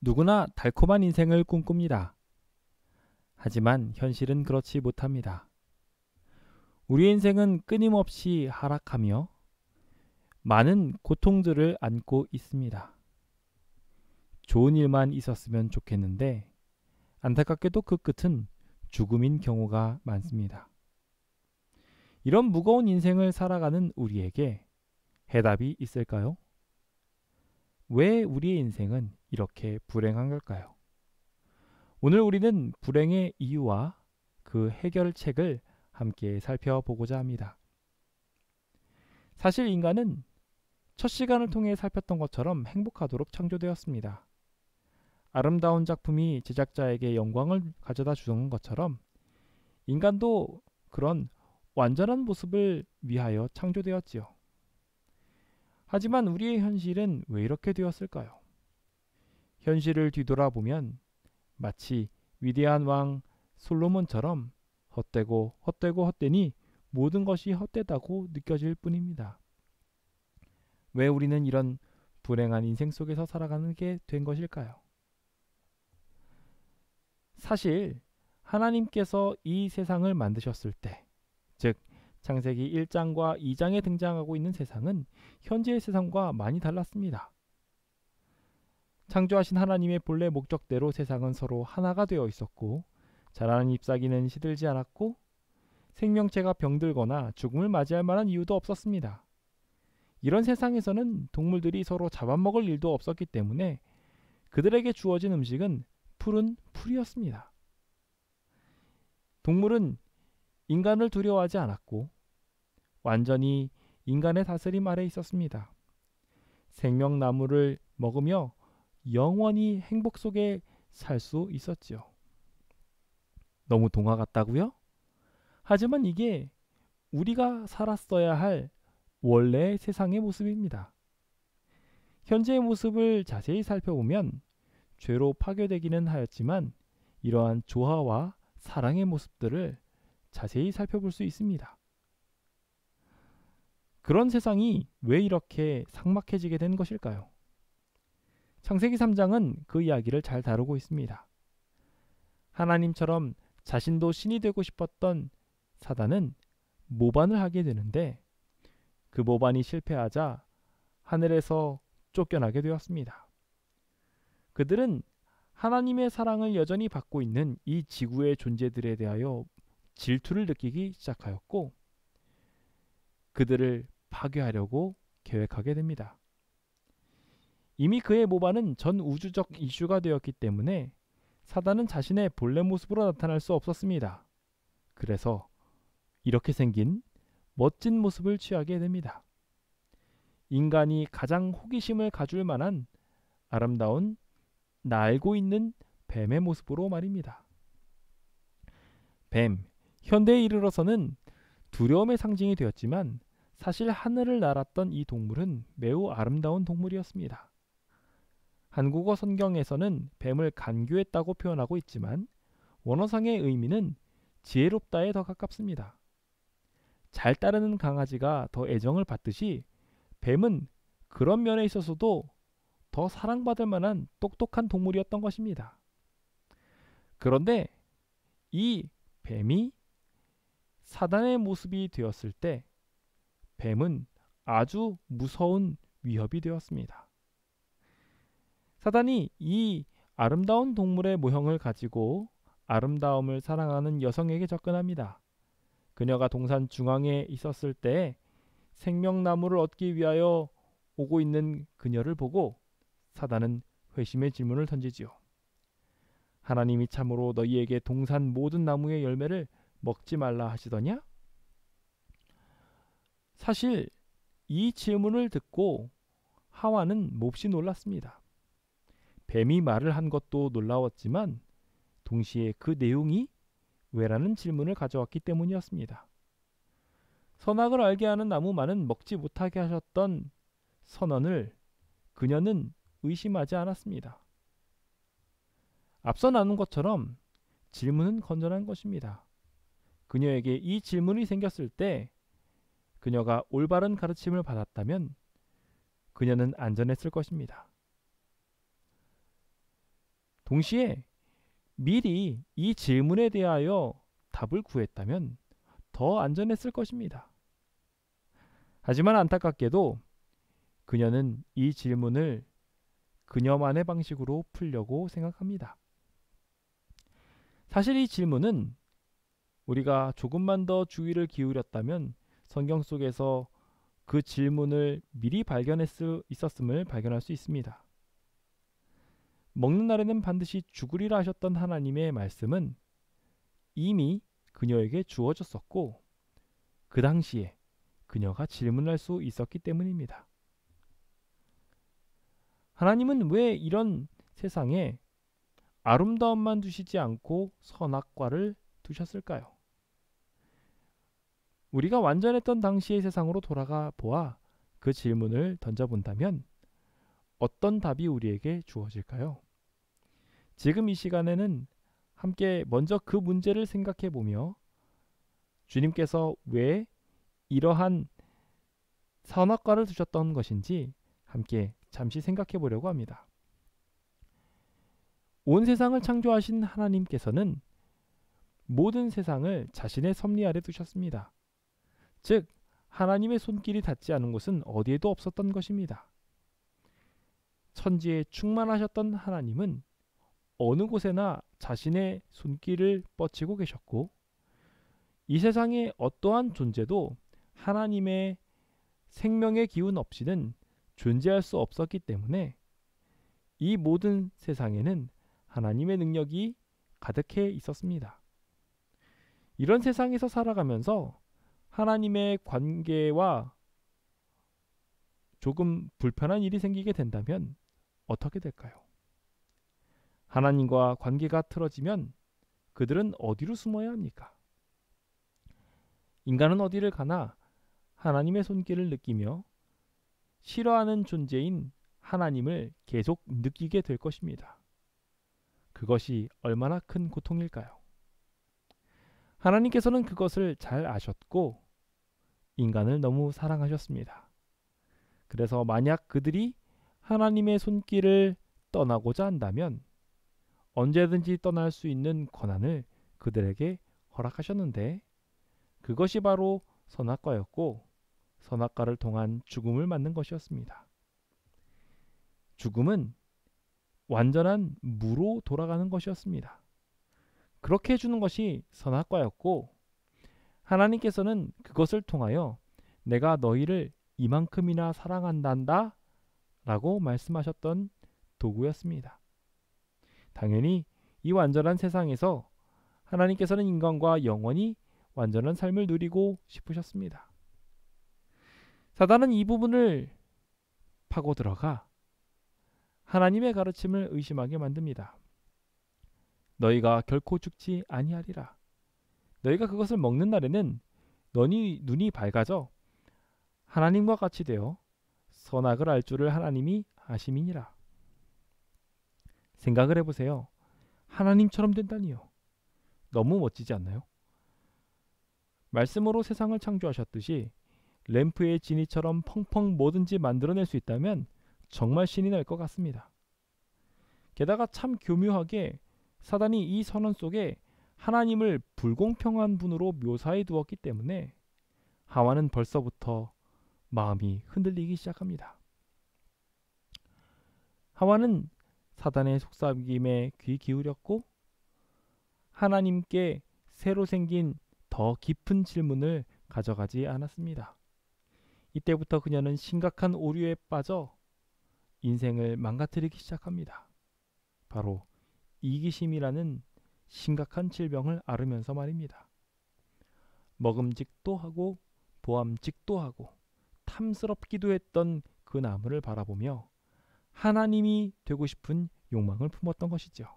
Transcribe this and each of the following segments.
누구나 달콤한 인생을 꿈꿉니다. 하지만 현실은 그렇지 못합니다. 우리의 인생은 끊임없이 하락하며 많은 고통들을 안고 있습니다. 좋은 일만 있었으면 좋겠는데 안타깝게도 그 끝은 죽음인 경우가 많습니다. 이런 무거운 인생을 살아가는 우리에게 해답이 있을까요? 왜 우리의 인생은 이렇게 불행한 걸까요? 오늘 우리는 불행의 이유와 그 해결책을 함께 살펴보고자 합니다. 사실 인간은 첫 시간을 통해 살폈던 것처럼 행복하도록 창조되었습니다. 아름다운 작품이 제작자에게 영광을 가져다 주는 것처럼 인간도 그런 완전한 모습을 위하여 창조되었지요. 하지만 우리의 현실은 왜 이렇게 되었을까요? 현실을 뒤돌아보면 마치 위대한 왕 솔로몬처럼 헛되고 헛되고 헛되니 모든 것이 헛되다고 느껴질 뿐입니다. 왜 우리는 이런 불행한 인생 속에서 살아가는 게 된 것일까요? 사실 하나님께서 이 세상을 만드셨을 때, 즉 창세기 1장과 2장에 등장하고 있는 세상은 현재의 세상과 많이 달랐습니다. 창조하신 하나님의 본래 목적대로 세상은 서로 하나가 되어 있었고 자라는 잎사귀는 시들지 않았고 생명체가 병들거나 죽음을 맞이할 만한 이유도 없었습니다. 이런 세상에서는 동물들이 서로 잡아먹을 일도 없었기 때문에 그들에게 주어진 음식은 푸른 풀이었습니다. 동물은 인간을 두려워하지 않았고 완전히 인간의 다스림 아래 있었습니다. 생명나무를 먹으며 영원히 행복 속에 살 수 있었지요. 너무 동화 같다고요? 하지만 이게 우리가 살았어야 할 원래의 세상의 모습입니다. 현재의 모습을 자세히 살펴보면 죄로 파괴되기는 하였지만 이러한 조화와 사랑의 모습들을 자세히 살펴볼 수 있습니다. 그런 세상이 왜 이렇게 삭막해지게 된 것일까요? 창세기 3장은 그 이야기를 잘 다루고 있습니다. 하나님처럼 자신도 신이 되고 싶었던 사단은 모반을 하게 되는데 그 모반이 실패하자 하늘에서 쫓겨나게 되었습니다. 그들은 하나님의 사랑을 여전히 받고 있는 이 지구의 존재들에 대하여 질투를 느끼기 시작하였고 그들을 파괴하려고 계획하게 됩니다. 이미 그의 모반은 전 우주적 이슈가 되었기 때문에 사단은 자신의 본래 모습으로 나타날 수 없었습니다. 그래서 이렇게 생긴 멋진 모습을 취하게 됩니다. 인간이 가장 호기심을 가질 만한 아름다운 날고 있는 뱀의 모습으로 말입니다. 뱀, 현대에 이르러서는 두려움의 상징이 되었지만 사실 하늘을 날았던 이 동물은 매우 아름다운 동물이었습니다. 한국어 성경에서는 뱀을 간교했다고 표현하고 있지만 원어상의 의미는 지혜롭다에 더 가깝습니다. 잘 따르는 강아지가 더 애정을 받듯이 뱀은 그런 면에 있어서도 더 사랑받을 만한 똑똑한 동물이었던 것입니다. 그런데 이 뱀이 사단의 모습이 되었을 때 뱀은 아주 무서운 위협이 되었습니다. 사단이 이 아름다운 동물의 모형을 가지고 아름다움을 사랑하는 여성에게 접근합니다. 그녀가 동산 중앙에 있었을 때 생명나무를 얻기 위하여 오고 있는 그녀를 보고 사단은 회심의 질문을 던지지요. 하나님이 참으로 너희에게 동산 모든 나무의 열매를 먹지 말라 하시더냐? 사실 이 질문을 듣고 하와는 몹시 놀랐습니다. 뱀이 말을 한 것도 놀라웠지만 동시에 그 내용이 왜라는 질문을 가져왔기 때문이었습니다. 선악을 알게 하는 나무만은 먹지 못하게 하셨던 선언을 그녀는 의심하지 않았습니다. 앞서 나눈 것처럼 질문은 건전한 것입니다. 그녀에게 이 질문이 생겼을 때 그녀가 올바른 가르침을 받았다면 그녀는 안전했을 것입니다. 동시에 미리 이 질문에 대하여 답을 구했다면 더 안전했을 것입니다. 하지만 안타깝게도 그녀는 이 질문을 그녀만의 방식으로 풀려고 생각합니다. 사실 이 질문은 우리가 조금만 더 주의를 기울였다면 성경 속에서 그 질문을 미리 있었음을 발견할 수 있습니다. 먹는 날에는 반드시 죽으리라 하셨던 하나님의 말씀은 이미 그녀에게 주어졌었고 그 당시에 그녀가 질문할 수 있었기 때문입니다. 하나님은 왜 이런 세상에 아름다움만 두시지 않고 선악과를 두셨을까요? 우리가 완전했던 당시의 세상으로 돌아가 보아 그 질문을 던져본다면 어떤 답이 우리에게 주어질까요? 지금 이 시간에는 함께 먼저 그 문제를 생각해 보며 주님께서 왜 이러한 선악과를 두셨던 것인지 함께 잠시 생각해 보려고 합니다. 온 세상을 창조하신 하나님께서는 모든 세상을 자신의 섭리 아래 두셨습니다. 즉 하나님의 손길이 닿지 않은 곳은 어디에도 없었던 것입니다. 천지에 충만하셨던 하나님은 어느 곳에나 자신의 손길을 뻗치고 계셨고 이 세상의 어떠한 존재도 하나님의 생명의 기운 없이는 존재할 수 없었기 때문에 이 모든 세상에는 하나님의 능력이 가득해 있었습니다. 이런 세상에서 살아가면서 하나님의 관계와 조금 불편한 일이 생기게 된다면 어떻게 될까요? 하나님과 관계가 틀어지면 그들은 어디로 숨어야 합니까? 인간은 어디를 가나 하나님의 손길을 느끼며 싫어하는 존재인 하나님을 계속 느끼게 될 것입니다. 그것이 얼마나 큰 고통일까요? 하나님께서는 그것을 잘 아셨고 인간을 너무 사랑하셨습니다. 그래서 만약 그들이 하나님의 손길을 떠나고자 한다면 언제든지 떠날 수 있는 권한을 그들에게 허락하셨는데 그것이 바로 선악과였고 선악과를 통한 죽음을 맞는 것이었습니다. 죽음은 완전한 무로 돌아가는 것이었습니다. 그렇게 해주는 것이 선악과였고 하나님께서는 그것을 통하여 내가 너희를 이만큼이나 사랑한단다 라고 말씀하셨던 도구였습니다. 당연히 이 완전한 세상에서 하나님께서는 인간과 영원히 완전한 삶을 누리고 싶으셨습니다. 사단은 이 부분을 파고 들어가 하나님의 가르침을 의심하게 만듭니다. 너희가 결코 죽지 아니하리라. 너희가 그것을 먹는 날에는 너희 눈이 밝아져 하나님과 같이 되어 선악을 알 줄을 하나님이 아심이니라. 생각을 해보세요. 하나님처럼 된다니요. 너무 멋지지 않나요? 말씀으로 세상을 창조하셨듯이 램프의 지니처럼 펑펑 뭐든지 만들어낼 수 있다면 정말 신이 날 것 같습니다. 게다가 참 교묘하게 사단이 이 선언 속에 하나님을 불공평한 분으로 묘사해 두었기 때문에 하와는 벌써부터 마음이 흔들리기 시작합니다. 하와는 사단의 속삭임에 귀 기울였고 하나님께 새로 생긴 더 깊은 질문을 가져가지 않았습니다. 이때부터 그녀는 심각한 오류에 빠져 인생을 망가뜨리기 시작합니다. 바로 이기심이라는 심각한 질병을 앓으면서 말입니다. 먹음직도 하고 보암직도 하고 탐스럽기도 했던 그 나무를 바라보며 하나님이 되고 싶은 욕망을 품었던 것이죠.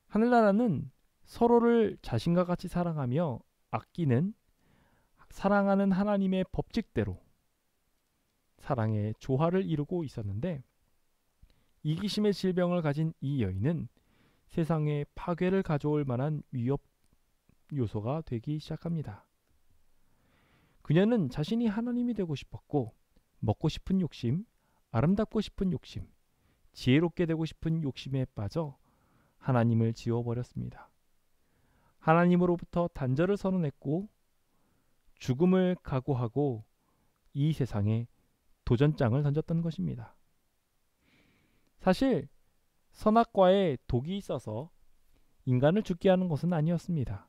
하늘나라는 서로를 자신과 같이 사랑하며 아끼는 사랑하는 하나님의 법칙대로 사랑의 조화를 이루고 있었는데 이기심의 질병을 가진 이 여인은 세상에 파괴를 가져올 만한 위협 요소가 되기 시작합니다. 그녀는 자신이 하나님이 되고 싶었고 먹고 싶은 욕심, 아름답고 싶은 욕심, 지혜롭게 되고 싶은 욕심에 빠져 하나님을 지워버렸습니다. 하나님으로부터 단절을 선언했고 죽음을 각오하고 이 세상에 도전장을 던졌던 것입니다. 사실 선악과에 독이 있어서 인간을 죽게 하는 것은 아니었습니다.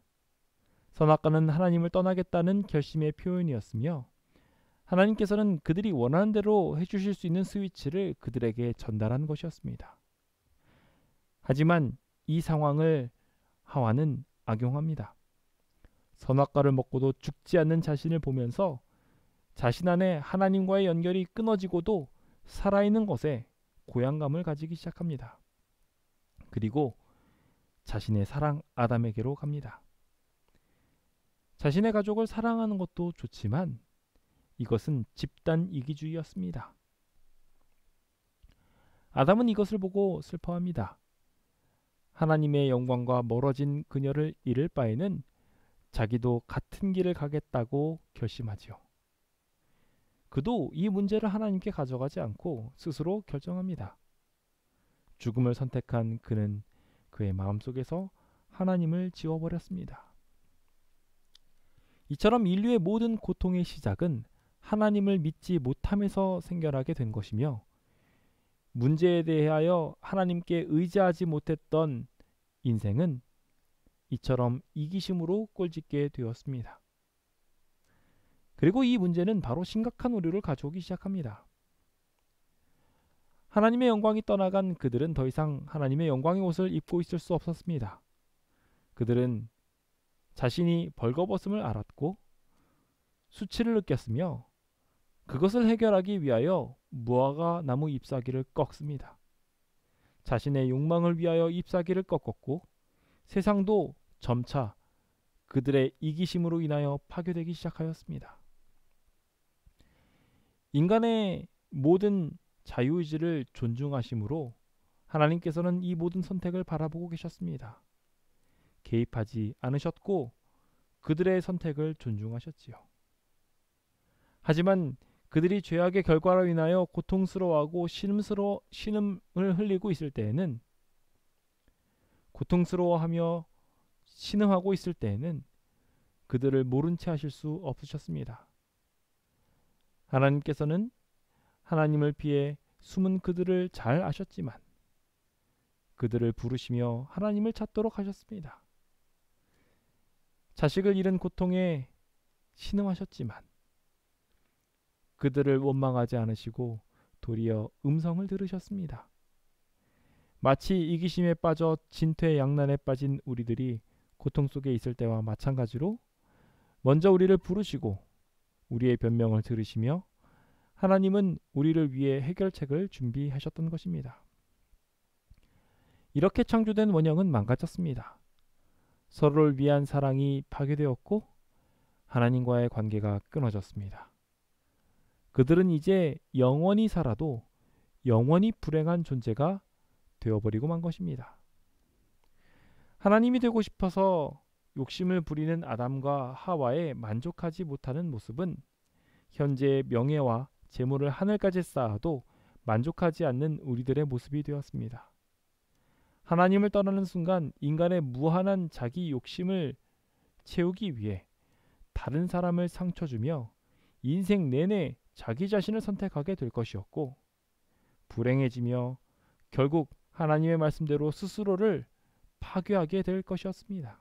선악과는 하나님을 떠나겠다는 결심의 표현이었으며 하나님께서는 그들이 원하는 대로 해주실 수 있는 스위치를 그들에게 전달한 것이었습니다. 하지만 이 상황을 하와는 악용합니다. 선악과를 먹고도 죽지 않는 자신을 보면서 자신 안에 하나님과의 연결이 끊어지고도 살아있는 것에 고향감을 가지기 시작합니다. 그리고 자신의 사랑 아담에게로 갑니다. 자신의 가족을 사랑하는 것도 좋지만 이것은 집단 이기주의였습니다. 아담은 이것을 보고 슬퍼합니다. 하나님의 영광과 멀어진 그녀를 잃을 바에는 자기도 같은 길을 가겠다고 결심하지요. 그도 이 문제를 하나님께 가져가지 않고 스스로 결정합니다. 죽음을 선택한 그는 그의 마음속에서 하나님을 지워버렸습니다. 이처럼 인류의 모든 고통의 시작은 하나님을 믿지 못함에서 생겨나게 된 것이며 문제에 대하여 하나님께 의지하지 못했던 인생은 이처럼 이기심으로 꼴짓게 되었습니다. 그리고 이 문제는 바로 심각한 오류를 가져오기 시작합니다. 하나님의 영광이 떠나간 그들은 더 이상 하나님의 영광의 옷을 입고 있을 수 없었습니다. 그들은 자신이 벌거벗음을 알았고 수치를 느꼈으며 그것을 해결하기 위하여 무화과 나무 잎사귀를 꺾습니다. 자신의 욕망을 위하여 잎사귀를 꺾었고 세상도 점차 그들의 이기심으로 인하여 파괴되기 시작하였습니다. 인간의 모든 자유의지를 존중하심으로 하나님께서는 이 모든 선택을 바라보고 계셨습니다. 개입하지 않으셨고 그들의 선택을 존중하셨지요. 하지만 그들이 죄악의 결과로 인하여 고통스러워하고 신음을 흘리고 있을 때에는 고통스러워하며 신음하고 있을 때에는 그들을 모른 채 하실 수 없으셨습니다. 하나님께서는 하나님을 피해 숨은 그들을 잘 아셨지만 그들을 부르시며 하나님을 찾도록 하셨습니다. 자식을 잃은 고통에 신음하셨지만 그들을 원망하지 않으시고 도리어 음성을 들으셨습니다. 마치 이기심에 빠져 진퇴양난에 빠진 우리들이 고통 속에 있을 때와 마찬가지로 먼저 우리를 부르시고 우리의 변명을 들으시며 하나님은 우리를 위해 해결책을 준비하셨던 것입니다. 이렇게 창조된 원형은 망가졌습니다. 서로를 위한 사랑이 파괴되었고 하나님과의 관계가 끊어졌습니다. 그들은 이제 영원히 살아도 영원히 불행한 존재가 되어버리고 만 것입니다. 하나님이 되고 싶어서 욕심을 부리는 아담과 하와에 만족하지 못하는 모습은 현재의 명예와 재물을 하늘까지 쌓아도 만족하지 않는 우리들의 모습이 되었습니다. 하나님을 떠나는 순간 인간의 무한한 자기 욕심을 채우기 위해 다른 사람을 상처 주며 인생 내내 자기 자신을 선택하게 될 것이었고 불행해지며 결국 하나님의 말씀대로 스스로를 파괴하게 될 것이었습니다.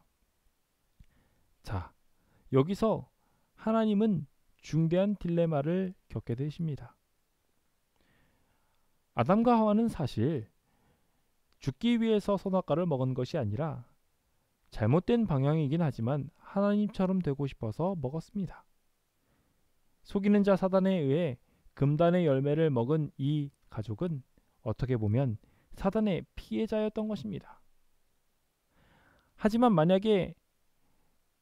자, 여기서 하나님은 중대한 딜레마를 겪게 되십니다. 아담과 하와는 사실 죽기 위해서 선악과를 먹은 것이 아니라 잘못된 방향이긴 하지만 하나님처럼 되고 싶어서 먹었습니다. 속이는 자 사단에 의해 금단의 열매를 먹은 이 가족은 어떻게 보면 사단의 피해자였던 것입니다. 하지만 만약에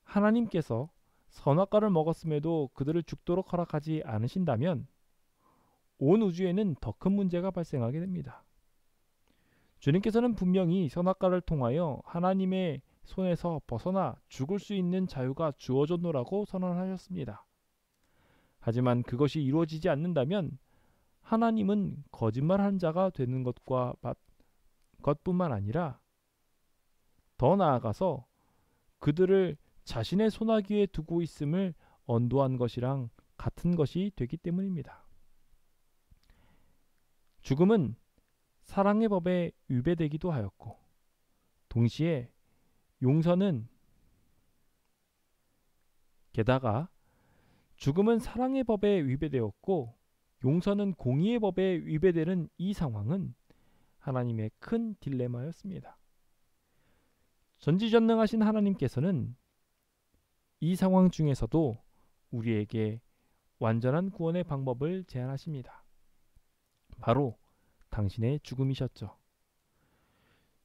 하나님께서 선악과를 먹었음에도 그들을 죽도록 허락하지 않으신다면 온 우주에는 더 큰 문제가 발생하게 됩니다. 주님께서는 분명히 선악과를 통하여 하나님의 손에서 벗어나 죽을 수 있는 자유가 주어졌노라고 선언하셨습니다. 하지만 그것이 이루어지지 않는다면 하나님은 거짓말한 자가 되는 것뿐만 아니라 더 나아가서 그들을 자신의 손아귀에 두고 있음을 언도한 것이랑 같은 것이 되기 때문입니다. 죽음은 사랑의 법에 위배되기도 하였고, 동시에 용서는 게다가 죽음은 사랑의 법에 위배되었고 용서는 공의의 법에 위배되는 이 상황은 하나님의 큰 딜레마였습니다. 전지전능하신 하나님께서는 이 상황 중에서도 우리에게 완전한 구원의 방법을 제안하십니다. 바로 당신의 죽음이셨죠.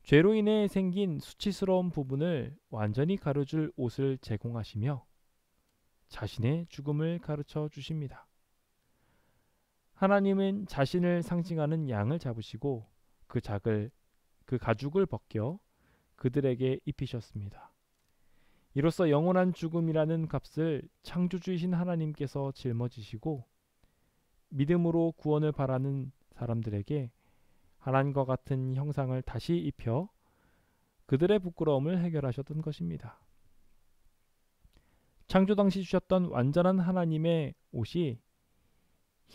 죄로 인해 생긴 수치스러운 부분을 완전히 가려줄 옷을 제공하시며 자신의 죽음을 가르쳐 주십니다. 하나님은 자신을 상징하는 양을 잡으시고 그 가죽을 벗겨 그들에게 입히셨습니다. 이로써 영원한 죽음이라는 값을 창조주이신 하나님께서 짊어지시고 믿음으로 구원을 바라는 사람들에게 하나님과 같은 형상을 다시 입혀 그들의 부끄러움을 해결하셨던 것입니다. 창조 당시 주셨던 완전한 하나님의 옷이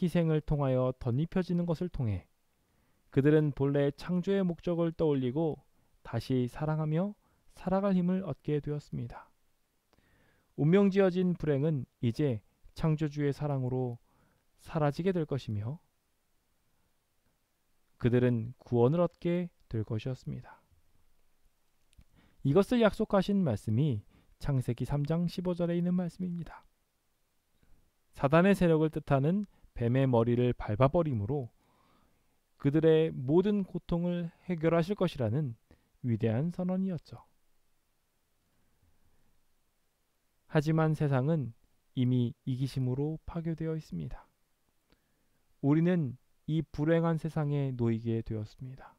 희생을 통하여 덧입혀지는 것을 통해 그들은 본래 창조의 목적을 떠올리고 다시 사랑하며 살아갈 힘을 얻게 되었습니다. 운명지어진 불행은 이제 창조주의 사랑으로 사라지게 될 것이며 그들은 구원을 얻게 될 것이었습니다. 이것을 약속하신 말씀이 창세기 3장 15절에 있는 말씀입니다. 사단의 세력을 뜻하는 뱀의 머리를 밟아버림으로 그들의 모든 고통을 해결하실 것이라는 위대한 선언이었죠. 하지만 세상은 이미 이기심으로 파괴되어 있습니다. 우리는 이 불행한 세상에 놓이게 되었습니다.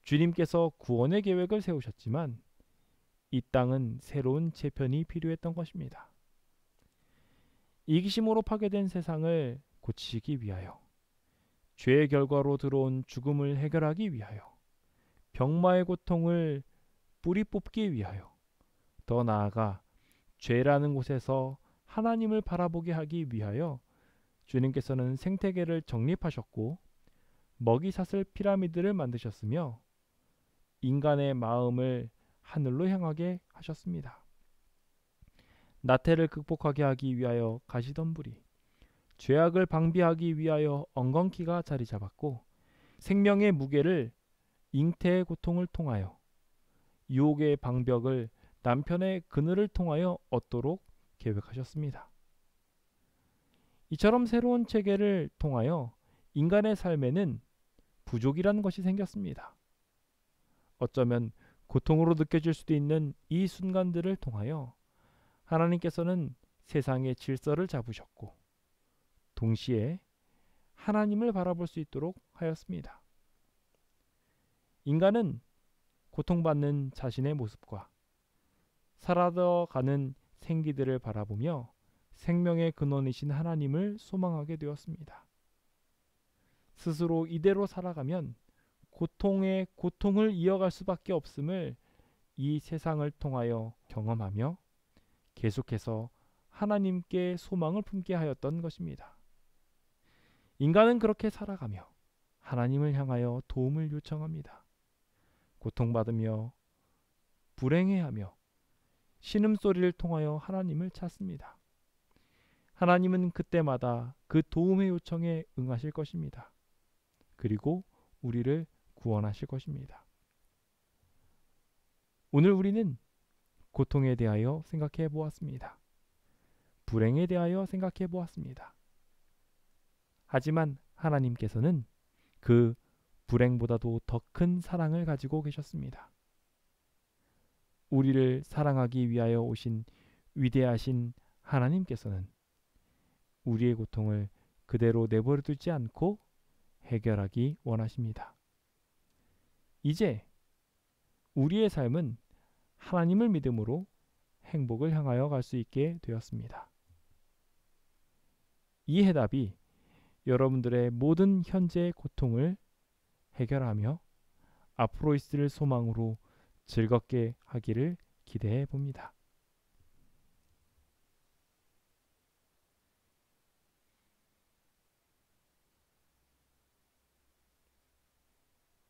주님께서 구원의 계획을 세우셨지만 이 땅은 새로운 재편이 필요했던 것입니다. 이기심으로 파괴된 세상을 고치기 위하여, 죄의 결과로 들어온 죽음을 해결하기 위하여, 병마의 고통을 뿌리 뽑기 위하여, 더 나아가 죄라는 곳에서 하나님을 바라보게 하기 위하여 주님께서는 생태계를 정립하셨고 먹이 사슬 피라미드를 만드셨으며 인간의 마음을 하늘로 향하게 하셨습니다. 나태를 극복하게 하기 위하여 가시덤불이, 죄악을 방비하기 위하여 엉겅퀴가 자리 잡았고 생명의 무게를 잉태의 고통을 통하여, 유혹의 방벽을 남편의 그늘을 통하여 얻도록 계획하셨습니다. 이처럼 새로운 체계를 통하여 인간의 삶에는 부족이라는 것이 생겼습니다. 어쩌면 고통으로 느껴질 수도 있는 이 순간들을 통하여 하나님께서는 세상의 질서를 잡으셨고 동시에 하나님을 바라볼 수 있도록 하였습니다. 인간은 고통받는 자신의 모습과 사라져가는 생기들을 바라보며 생명의 근원이신 하나님을 소망하게 되었습니다. 스스로 이대로 살아가면 고통에 고통을 이어갈 수밖에 없음을 이 세상을 통하여 경험하며 계속해서 하나님께 소망을 품게 하였던 것입니다. 인간은 그렇게 살아가며 하나님을 향하여 도움을 요청합니다. 고통받으며 불행해하며 신음소리를 통하여 하나님을 찾습니다. 하나님은 그때마다 그 도움의 요청에 응하실 것입니다. 그리고 우리를 구원하실 것입니다. 오늘 우리는 고통에 대하여 생각해 보았습니다. 불행에 대하여 생각해 보았습니다. 하지만 하나님께서는 그 불행보다도 더 큰 사랑을 가지고 계셨습니다. 우리를 사랑하기 위하여 오신 위대하신 하나님께서는 우리의 고통을 그대로 내버려 두지 않고 해결하기 원하십니다. 이제 우리의 삶은 하나님을 믿음으로 행복을 향하여 갈 수 있게 되었습니다. 이 해답이 여러분들의 모든 현재의 고통을 해결하며 앞으로 있을 소망으로 즐겁게 하기를 기대해 봅니다.